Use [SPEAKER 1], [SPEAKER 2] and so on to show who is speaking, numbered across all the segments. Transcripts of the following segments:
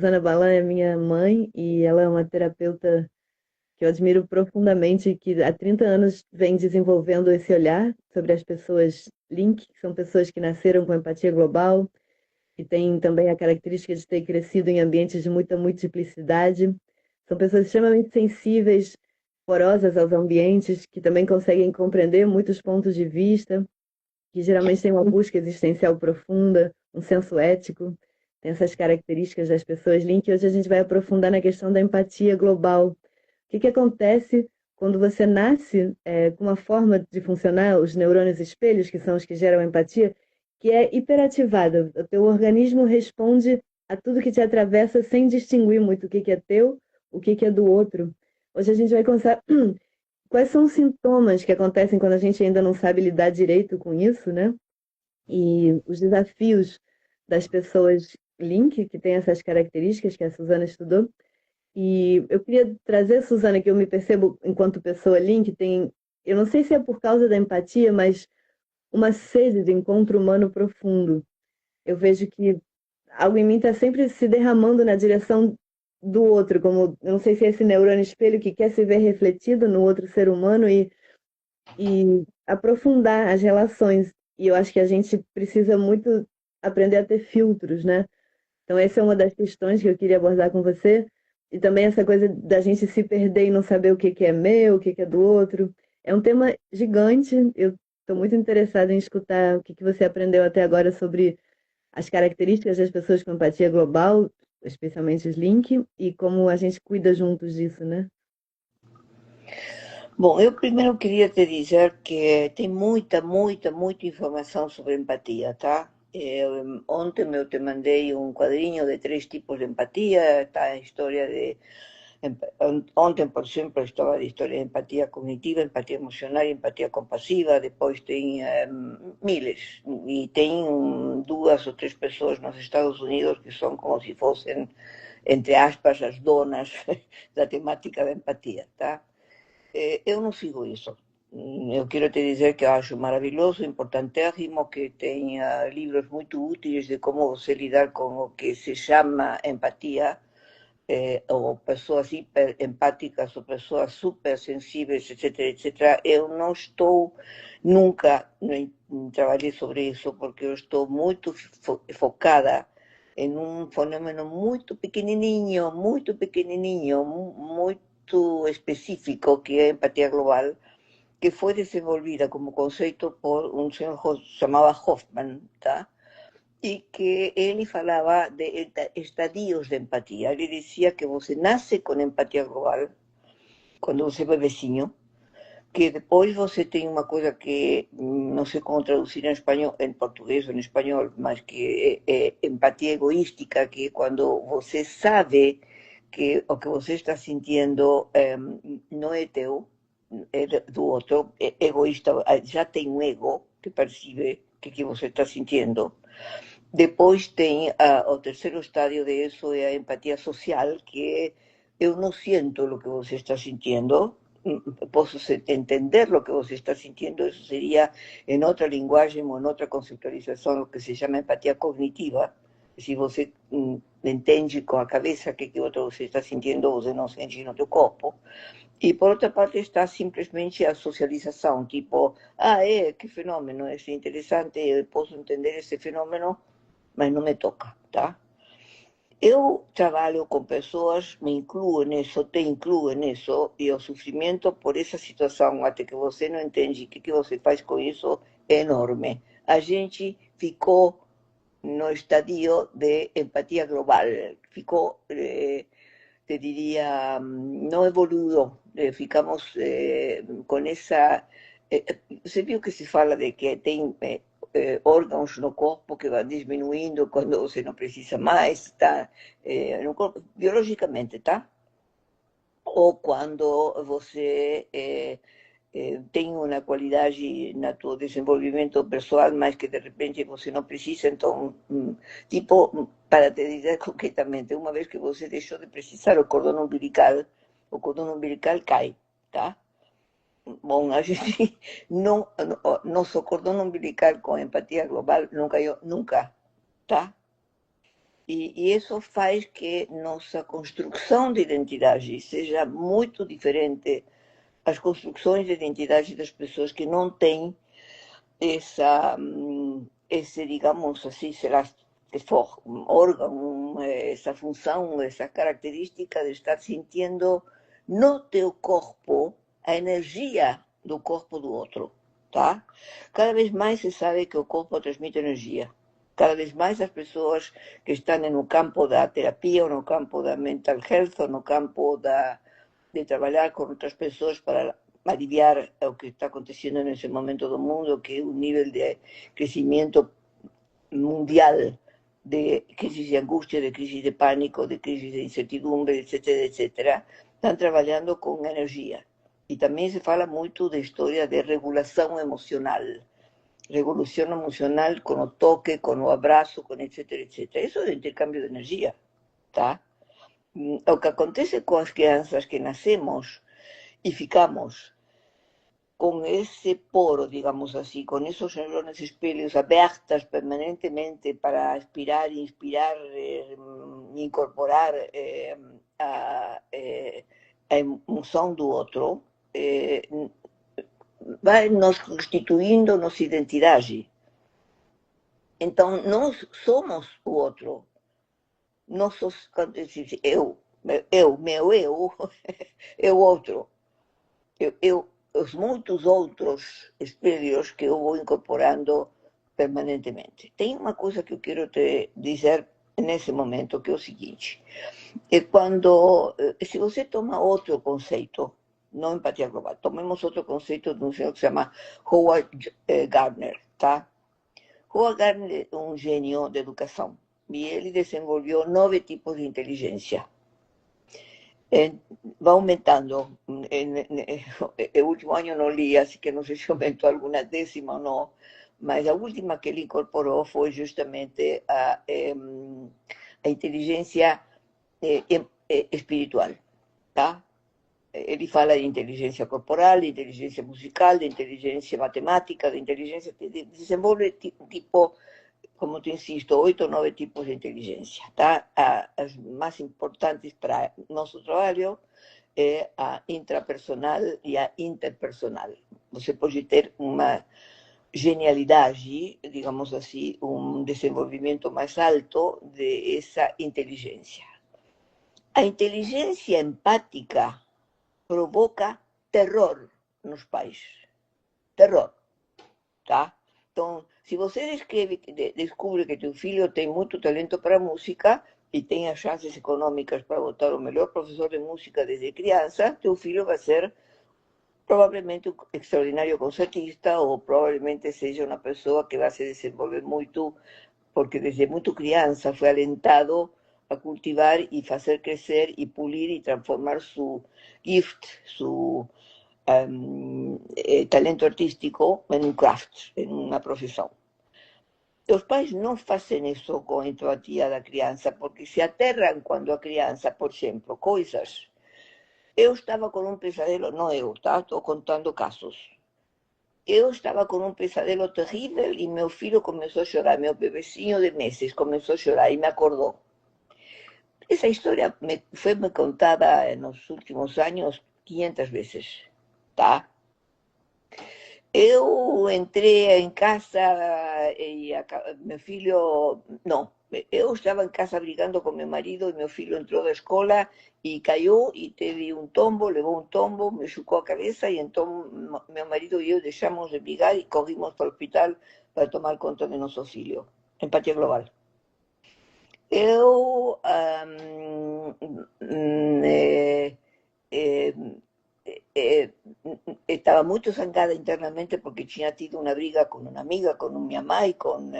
[SPEAKER 1] Susana Balan é minha mãe e ela é uma terapeuta que eu admiro profundamente, que há 30 anos vem desenvolvendo esse olhar sobre as pessoas Link, que são pessoas que nasceram com empatia global, que têm também a característica de ter crescido em ambientes de muita multiplicidade. São pessoas extremamente sensíveis, porosas aos ambientes, que também conseguem compreender muitos pontos de vista, que geralmente têm uma busca existencial profunda, um senso ético. Tem essas características das pessoas Link. Hoje a gente vai aprofundar na questão da empatia global. O que acontece quando você nasce com uma forma de funcionar, os neurônios espelhos, que são os que geram empatia, que é hiperativada. O teu organismo responde a tudo que te atravessa sem distinguir muito o que é teu, o que é do outro. Hoje a gente vai começar. Quais são os sintomas que acontecem quando a gente ainda não sabe lidar direito com isso, né? E os desafios das pessoas Link, que tem essas características que a Suzana estudou. E eu queria trazer, Suzana, que eu me percebo enquanto pessoa Link, eu não sei se é por causa da empatia, mas uma sede de encontro humano profundo. Eu vejo que algo em mim está sempre se derramando na direção do outro, como eu não sei se é esse neurônio espelho que quer se ver refletido no outro ser humano e aprofundar as relações. E eu acho que a gente precisa muito aprender a ter filtros, né? Então, essa é uma das questões que eu queria abordar com você. E também essa coisa da gente se perder e não saber o que que é meu, o que que é do outro. É um tema gigante. Eu estou muito interessada em escutar o que que você aprendeu até agora sobre as características das pessoas com empatia global, especialmente os Link, e como a gente cuida juntos disso, né?
[SPEAKER 2] Bom, eu primeiro queria te dizer que tem muita informação sobre empatia, tá? Ontem eu te mandei um quadrinho de 3 tipos de empatia, tá a história de... Ontem, por exemplo, estava a história de empatia cognitiva, empatia emocional e empatia compasiva, depois tem miles, e tem 2 ou 3 pessoas nos Estados Unidos que são como se fossem, entre aspas, as donas da temática da empatia, tá? Eu não sigo isso. Eu quero te dizer que eu acho maravilhoso, importantíssimo, que tenha livros muito úteis de como você lidar com o que se chama empatia, ou pessoas hiper empáticas, ou pessoas super sensíveis, etc, etc. Eu não estou, nunca trabalhei sobre isso, porque eu estou muito focada em um fenômeno muito pequenininho, muito específico, que é a empatia global, que foi desenvolvida como conceito por um senhor chamado Hoffman, tá? E que ele falava de estadios de empatia. Ele dizia que você nasce com empatia global quando você é bebezinho, que depois você tem uma coisa que não sei como traduzir em espanhol, em português ou em espanhol, mas que é empatia egoística, que é quando você sabe que o que você está sentindo não é teu, é do outro, é egoísta, já tem um ego que percebe o que você está sentindo. Depois tem o terceiro estádio de isso, é a empatia social, que é eu não sinto o que você está sentindo, posso entender o que você está sentindo, isso seria em outra linguagem ou em outra conceptualização o que se chama empatia cognitiva. Se você entende com a cabeça o que outro você está sentindo, você não sente no teu corpo. E por outra parte está simplesmente a socialização, tipo, que fenômeno, é interessante, eu posso entender esse fenômeno, mas não me toca, tá? Eu trabalho com pessoas, me incluo nisso, te incluo nisso, e o sofrimento por essa situação, até que você não entende o que você faz com isso, é enorme. A gente ficou no estadio de empatia global, ficou, te diria, não evoluiu, ficamos com essa... Você viu que se fala de que tem órgãos no corpo que vão diminuindo quando você não precisa mais, tá? No corpo, biologicamente, tá? Ou quando você tem uma qualidade no seu desenvolvimento pessoal, mas que de repente você não precisa, então, tipo, para te dizer concretamente, uma vez que você deixou de precisar o cordão umbilical cai, tá? Bom, a gente não, nosso cordão umbilical com empatia global não caiu nunca, tá? E isso faz que nossa construção de identidade seja muito diferente das construções de identidade das pessoas que não têm esse, digamos assim, será um órgão, essa função, essa característica de estar sentindo no teu corpo a energia do corpo do outro, tá? Cada vez mais se sabe que o corpo transmite energia. Cada vez mais as pessoas que estão no campo da terapia, ou no campo da mental health, ou no campo de trabalhar com outras pessoas para aliviar o que está acontecendo nesse momento do mundo, que é um nível de crescimento mundial de crisis de angústia, de crisis de pánico, de crisis de incertidumbre, etc., etc., estão trabalhando com energia. E também se fala muito da história de regulação emocional. Regulação emocional com o toque, com o abraço, com etc., etc. Isso é intercâmbio de energia, tá? O que acontece com as crianças que nascemos y ficamos con ese poro, digamos así, con esos neurones espelhos abertas permanentemente para aspirar, inspirar, incorporar a emoção do outro, vai nos constituindo nossa identidade. Então, nós somos o outro. Nós somos, meu eu, é o outro. Os muitos outros espelhos que eu vou incorporando permanentemente. Tem uma coisa que eu quero te dizer nesse momento, que é o seguinte: é quando, se você toma outro conceito, não empatia global, tomemos outro conceito de um senhor que se chama Howard Gardner, tá? Howard Gardner é um gênio de educação e ele desenvolveu 9 tipos de inteligência. Va aumentando. El último año no li, así que no sé si aumentó alguna décima o no, mas la última que él incorporó fue justamente a inteligencia espiritual. ¿tá? Ele fala de inteligência corporal, de inteligência musical, de inteligência matemática, de inteligência... Desenvolve tipo, como te insisto, 8 ou 9 tipos de inteligência. Tá? As mais importantes para nosso trabalho é a intrapersonal e a interpersonal. Você pode ter uma genialidade, digamos assim, um desenvolvimento mais alto de essa inteligência. A inteligência empática provoca terror nos pais. Terror, tá? Então, se você descobre que teu filho tem muito talento para música e tem as chances econômicas para botar o melhor professor de música desde criança, teu filho vai ser provavelmente um extraordinário concertista, ou provavelmente seja uma pessoa que vai se desenvolver muito, porque desde muito criança foi alentado a cultivar y hacer crecer y pulir y transformar su gift, su talento artístico en un craft, en una profesión. Os pais não fazem isso com a empatia da criança, porque se aterram quando a criança, por exemplo, coisas. Eu estava com um pesadelo, não eu, tá? Estou contando casos. Eu estava com um pesadelo terrível e meu filho começou a chorar, meu bebecinho de meses começou a chorar e me acordou. Essa história foi me contada nos últimos anos 500 vezes, tá? Eu entrei em casa e meu filho... Não, eu estava em casa brigando com meu marido e meu filho entrou da escola e caiu e teve um tombo, levou um tombo, me chucou a cabeça e então meu marido e eu deixamos de brigar e corrimos para o hospital para tomar conta de nosso filho. Empatia global. Eu estava muito zangada internamente porque tinha tido uma briga com uma amiga, com minha mãe,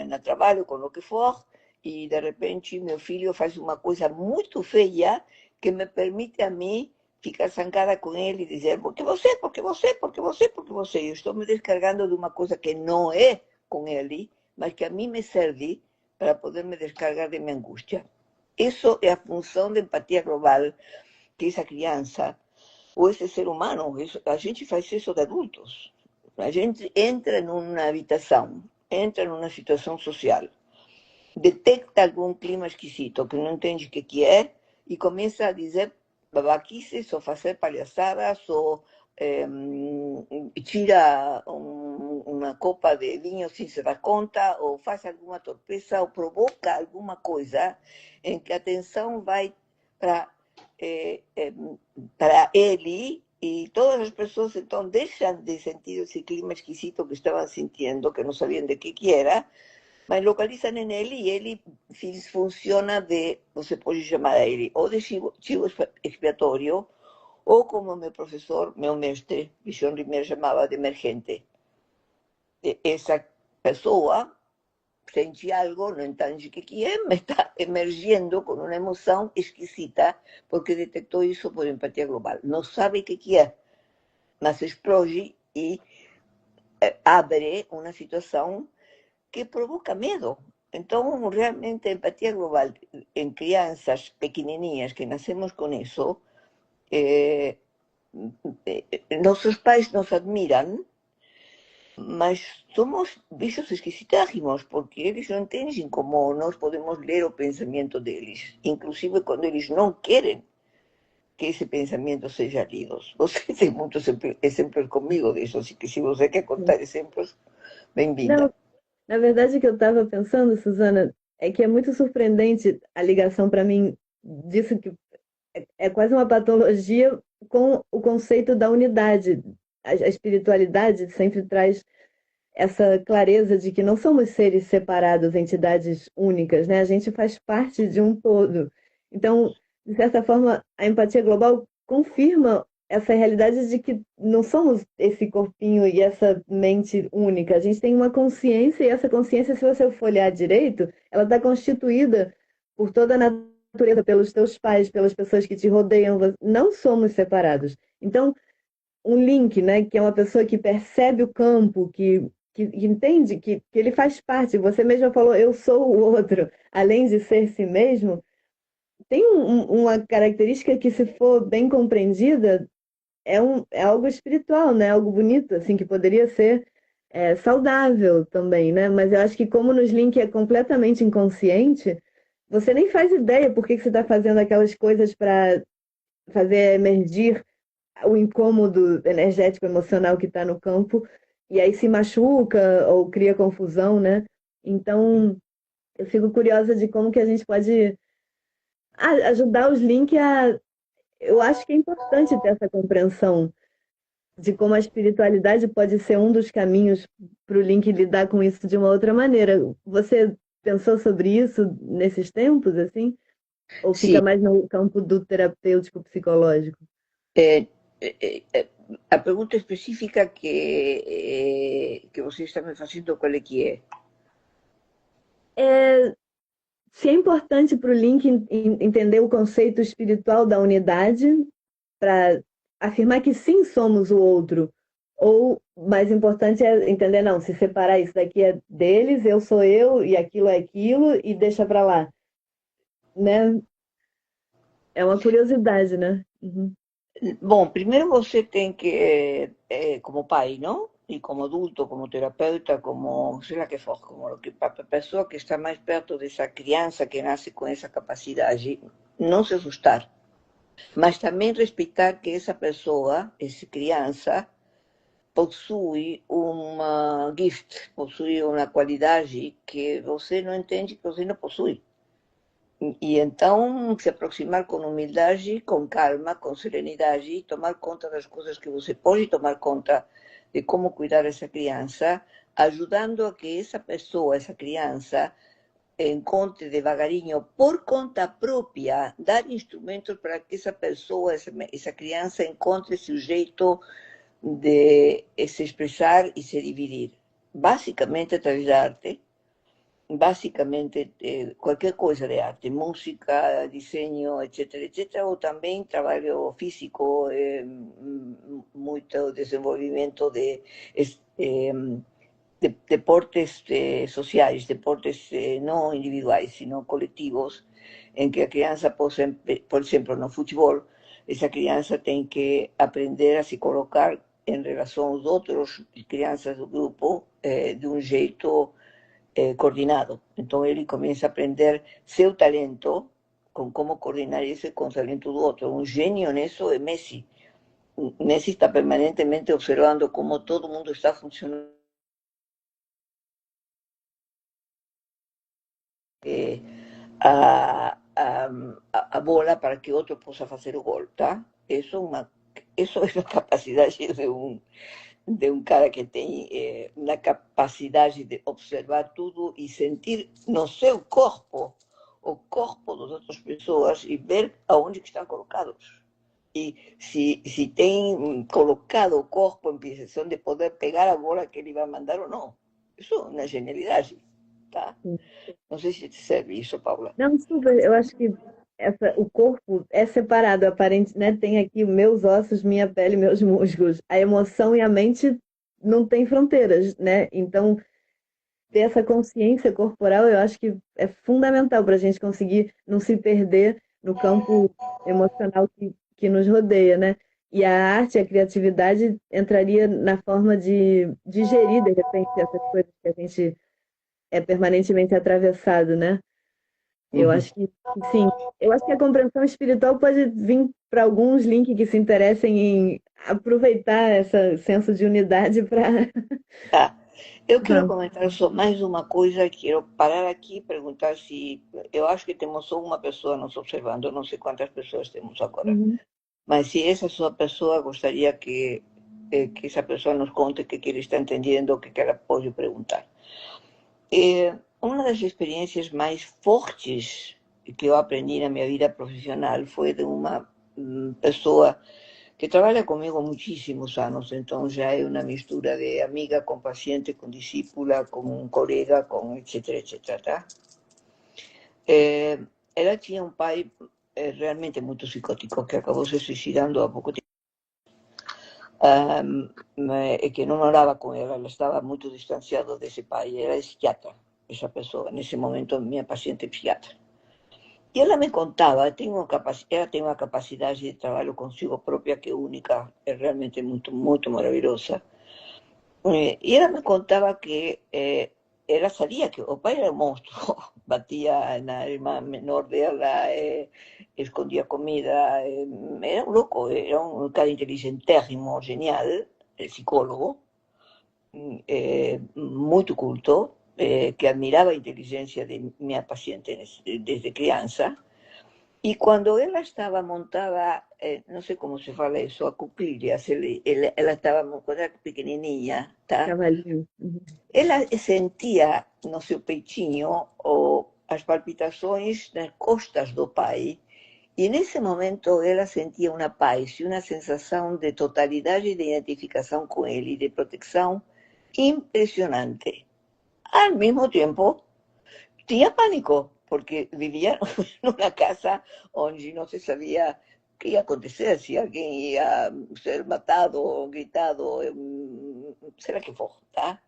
[SPEAKER 2] no trabalho, com o que for, e de repente meu filho faz uma coisa muito feia que me permite a mim ficar zangada com ele e dizer porque você, porque você, porque você, porque você. Eu estou me descargando de uma coisa que não é com ele, mas que a mim me serve para poder me descargar de minha angústia. Isso é a função de empatia global que essa criança ou esse ser humano, a gente faz isso de adultos. A gente entra numa habitação, entra numa situação social, detecta algum clima esquisito, que não entende o que é, e começa a dizer babaquices, ou fazer palhaçadas, ou tira uma copa de vinho sem se dar conta, ou faz alguma torpeza, ou provoca alguma coisa em que a atenção vai para para ele, e todas as pessoas então deixam de sentir esse clima esquisito que estavam sentindo, que não sabiam de que era, mas localizam em ele e ele funciona de, você pode chamar a ele, ou de chivo expiatório, ou como meu professor, meu mestre, Vision Rimer, chamava de emergente. Essa pessoa sente algo, não entende o que é, mas está emergindo com uma emoção esquisita, porque detectou isso por empatia global. Não sabe o que é, mas explode e abre uma situação que provoca medo. Então, realmente, a empatia global em crianças pequenininhas que nascemos com isso, eh, nossos pais nos admiram, mas somos bichos esquisitérrimos, porque eles não entendem como nós podemos ler o pensamento deles, inclusive quando eles não querem que esse pensamento seja lido. Você tem muitos exemplos comigo disso, assim que se você quer contar exemplos, bem-vinda.
[SPEAKER 1] Não, na verdade, o que eu estava pensando, Suzana, é que é muito surpreendente a ligação para mim disso que é quase uma patologia com o conceito da unidade. A espiritualidade sempre traz essa clareza de que não somos seres separados, entidades únicas, né? A gente faz parte de um todo. Então, de certa forma, a empatia global confirma essa realidade de que não somos esse corpinho e essa mente única. A gente tem uma consciência, e essa consciência, se você for olhar direito, ela está constituída por toda a natureza, pelos teus pais, pelas pessoas que te rodeiam. Não somos separados. Então, um link, né, que é uma pessoa que percebe o campo, que entende que ele faz parte. Você mesma falou, eu sou o outro, além de ser si mesmo, tem uma característica que, se for bem compreendida, é algo espiritual, né? Algo bonito, assim, que poderia ser saudável também, né? Mas eu acho que como nos link é completamente inconsciente, você nem faz ideia por que você está fazendo aquelas coisas para fazer emergir o incômodo energético, emocional que está no campo, e aí se machuca ou cria confusão, né? Então, eu fico curiosa de como que a gente pode ajudar os links a... Eu acho que é importante ter essa compreensão de como a espiritualidade pode ser um dos caminhos para o link lidar com isso de uma outra maneira. Você pensou sobre isso nesses tempos, assim? Ou fica
[SPEAKER 2] Sim,
[SPEAKER 1] mais no campo do terapêutico psicológico?
[SPEAKER 2] é, a pergunta específica que você está me fazendo, qual é que é?
[SPEAKER 1] É, se é importante para o Link entender o conceito espiritual da unidade, para afirmar que sim somos o outro, ou mais importante é entender, não, se separar isso daqui é deles, eu sou eu e aquilo é aquilo e deixa para lá, né? É uma curiosidade, né? Uhum.
[SPEAKER 2] Bom, primeiro você tem que, como pai, não? E como adulto, como terapeuta, como sei lá que for, como a pessoa que está mais perto dessa criança que nasce com essa capacidade, não se assustar, mas também respeitar que essa pessoa, essa criança, possui uma gift, possui uma qualidade que você não entende que você não possui. E então se aproximar com humildade, com calma, com serenidade, tomar conta das coisas que você pode tomar conta de como cuidar essa criança, ajudando a que essa pessoa, essa criança, encontre devagarinho, por conta própria, dar instrumentos para que essa pessoa, essa criança, encontre seu jeito de se expressar e se dividir. Basicamente, através da arte, basicamente qualquer coisa de arte, música, desenho, etc, etc, ou também trabalho físico, muito desenvolvimento de deportes sociais, deportes não individuais, sino coletivos, em que a criança possa, por exemplo, no futebol, essa criança tem que aprender a se colocar em relação aos outros crianças do grupo de um jeito coordenado. Então ele começa a aprender seu talento com como coordenar isso com o talento do outro. Um gênio nisso é Messi. Messi está permanentemente observando como todo mundo está funcionando a bola para que outro possa fazer o gol, tá? Isso é uma capacidade de um cara que tem uma capacidade de observar tudo e sentir no seu corpo o corpo das outras pessoas e ver aonde que estão colocados. E se tem colocado o corpo em posição de poder pegar a bola que ele vai mandar ou não. Isso é uma genialidade, tá? Não sei se te serve isso, Paula.
[SPEAKER 1] Não, super. Eu acho que o corpo é separado, aparente, né? Tem aqui os meus ossos, minha pele, meus músculos. A emoção e a mente não têm fronteiras, né? Então, ter essa consciência corporal, eu acho que é fundamental para a gente conseguir não se perder no campo emocional que nos rodeia, né? E a arte, a criatividade entraria na forma de digerir, de repente, essas coisas que a gente é permanentemente atravessado, né? Eu
[SPEAKER 2] Uhum.
[SPEAKER 1] acho que sim. Eu acho que a compreensão espiritual pode vir para alguns links que se interessem em aproveitar esse senso de unidade para.
[SPEAKER 2] Tá. Eu quero comentar só mais uma coisa, quero parar aqui e perguntar se... Eu acho que temos só uma pessoa nos observando, não sei quantas pessoas temos agora.
[SPEAKER 1] Uhum.
[SPEAKER 2] Mas se essa sua pessoa, gostaria que essa pessoa nos conte o que ele está entendendo, o que ela pode perguntar. Uma das experiências mais fortes que eu aprendi na minha vida profissional foi de uma pessoa que trabalha comigo muitíssimos anos, então já é uma mistura de amiga com paciente, com discípula, com um colega, com etc, etc, tá? Ela tinha um pai realmente muito psicótico que acabou se suicidando há pouco tempo. Que não morava com ela, ela estava muito distanciada desse pai, era psiquiatra, essa pessoa, nesse momento minha paciente psiquiatra. E ela me contava, ela tem uma capacidade de trabalho consigo própria que é única, é realmente muito, muito maravilhosa. E ela me contava que ela sabia que o pai era um monstro, batia na irmã menor dela, escondia comida, era um louco, era um cara inteligentérrimo, genial, psicólogo, muito culto, que admirava a inteligência de minha paciente desde criança. E quando ela estava montada, não sei como se fala isso, a cuclilhas, ela estava, quando era pequenininha, tá?
[SPEAKER 1] Cavalinho. Uhum.
[SPEAKER 2] Ela sentia no seu peitinho as palpitações nas costas do pai. E nesse momento ela sentia uma paz e uma sensação de totalidade de identificação com ele, de proteção impressionante. Al mesmo tempo, tinha pânico, porque vivia numa casa onde não se sabia o que ia acontecer, se alguém ia ser matado ou gritado, será que for, tá?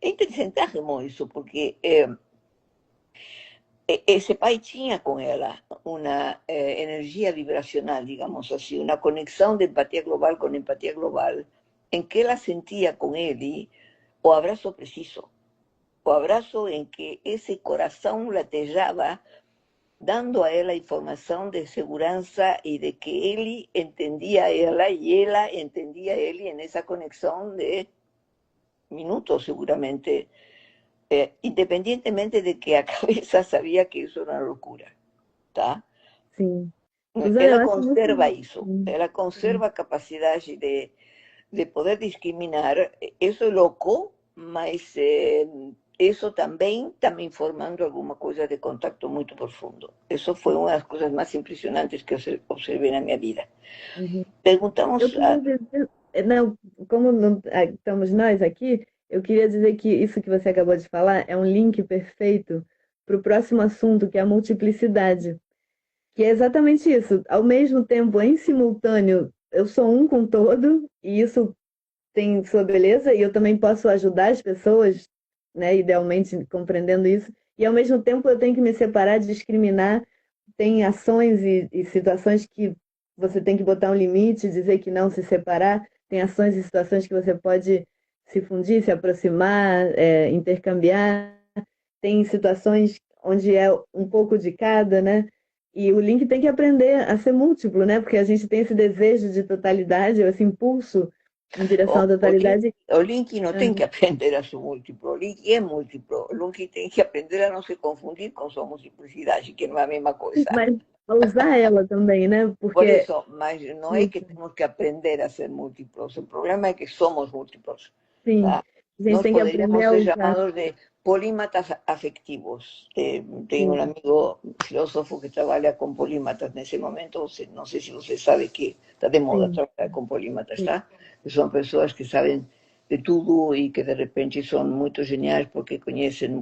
[SPEAKER 2] É interessantíssimo isso, porque esse pai tinha com ela uma energia vibracional, digamos assim, uma conexão de empatia global com empatia global, em que ela sentia com ele o abraço preciso, o abraço em que esse coração latejava, dando a ela informação de segurança e de que ele entendia ela e ela entendia ele nessa conexão de minutos, seguramente, independientemente de que a cabeça sabia que isso era uma loucura, tá?
[SPEAKER 1] Sim. Suzana, eu
[SPEAKER 2] Ela
[SPEAKER 1] acho
[SPEAKER 2] conserva
[SPEAKER 1] muito.
[SPEAKER 2] isso, ela conserva a capacidade de poder discriminar. Isso é louco, mas isso também está me informando alguma coisa de contato muito profundo. Isso foi uma das coisas mais impressionantes que eu observei na minha vida.
[SPEAKER 1] Uhum. Eu
[SPEAKER 2] Perguntamos
[SPEAKER 1] queria dizer, não, como não, estamos nós aqui, eu queria dizer que isso que você acabou de falar é um link perfeito para o próximo assunto, que é a multiplicidade, que é exatamente isso. Ao mesmo tempo, em simultâneo, eu sou um com todo, e isso tem sua beleza, e eu também posso ajudar as pessoas, né, idealmente compreendendo isso, e ao mesmo tempo eu tenho que me separar, discriminar. Tem ações e situações que você tem que botar um limite, dizer que não, se separar. Tem ações e situações que você pode se fundir, se aproximar, intercambiar. tem situações onde é um pouco de cada, né? E o link tem que aprender a ser múltiplo, né? Porque a gente tem esse desejo de totalidade, esse impulso em direção à totalidade.
[SPEAKER 2] O link não tem que aprender a ser múltiplo, o link é múltiplo, o link tem que aprender a não se confundir com sua multiplicidade, que não é a mesma coisa.
[SPEAKER 1] Mas a usar ela também, né?
[SPEAKER 2] Por
[SPEAKER 1] Porque
[SPEAKER 2] isso, mas não é que temos que aprender a ser múltiplos, o problema é que somos múltiplos.
[SPEAKER 1] sim,
[SPEAKER 2] Tá?
[SPEAKER 1] a gente
[SPEAKER 2] Nós
[SPEAKER 1] tem que aprender
[SPEAKER 2] poderíamos
[SPEAKER 1] a
[SPEAKER 2] ser
[SPEAKER 1] usar.
[SPEAKER 2] chamados de polímatas afectivos. Tenho um
[SPEAKER 1] Sim,
[SPEAKER 2] amigo filósofo que trabalha com polímatas nesse momento, não sei se você sabe que está de moda
[SPEAKER 1] sim,
[SPEAKER 2] trabalhar com polímatas,
[SPEAKER 1] sim.
[SPEAKER 2] tá? Que são pessoas que sabem de tudo e que de repente são muito geniais porque conhecem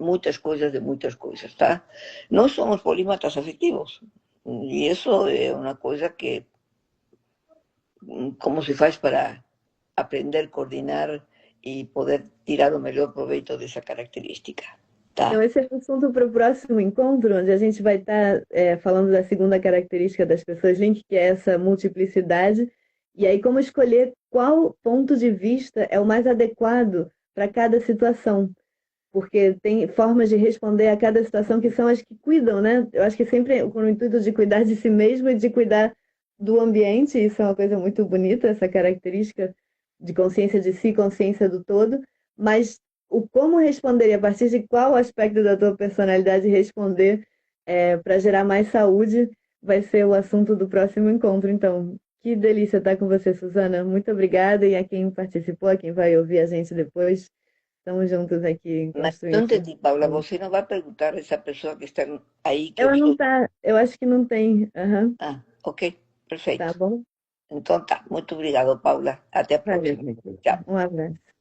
[SPEAKER 2] muitas coisas de muitas coisas, tá? Nós somos polímatas afectivos. E isso é uma coisa que, como se faz para aprender, coordinar e poder tirar o melhor proveito dessa característica,
[SPEAKER 1] Então,
[SPEAKER 2] tá?
[SPEAKER 1] esse é o assunto para o próximo encontro, onde a gente vai estar falando da segunda característica das pessoas Link, que é essa multiplicidade, e aí como escolher qual ponto de vista é o mais adequado para cada situação, porque tem formas de responder a cada situação que são as que cuidam, né? Eu acho que sempre com o intuito de cuidar de si mesmo e de cuidar do ambiente, isso é uma coisa muito bonita, essa característica de consciência de si, consciência do todo, mas o como responder e a partir de qual aspecto da tua personalidade responder para gerar mais saúde vai ser o assunto do próximo encontro. Então, que delícia estar com você, Suzana. Muito obrigada e a quem participou, a quem vai ouvir a gente depois. Estamos juntos aqui
[SPEAKER 2] Mas não
[SPEAKER 1] construindo.
[SPEAKER 2] entendi, Paula, você não vai perguntar a essa pessoa que está aí que eu
[SPEAKER 1] Ela não
[SPEAKER 2] estou.
[SPEAKER 1] tá, eu acho que não tem. Aham,
[SPEAKER 2] Ah, ok,
[SPEAKER 1] tá
[SPEAKER 2] perfeito.
[SPEAKER 1] bom?
[SPEAKER 2] Então tá, muito obrigado, Paula. Até a
[SPEAKER 1] Valeu.
[SPEAKER 2] próxima. Tchau.
[SPEAKER 1] Um abraço.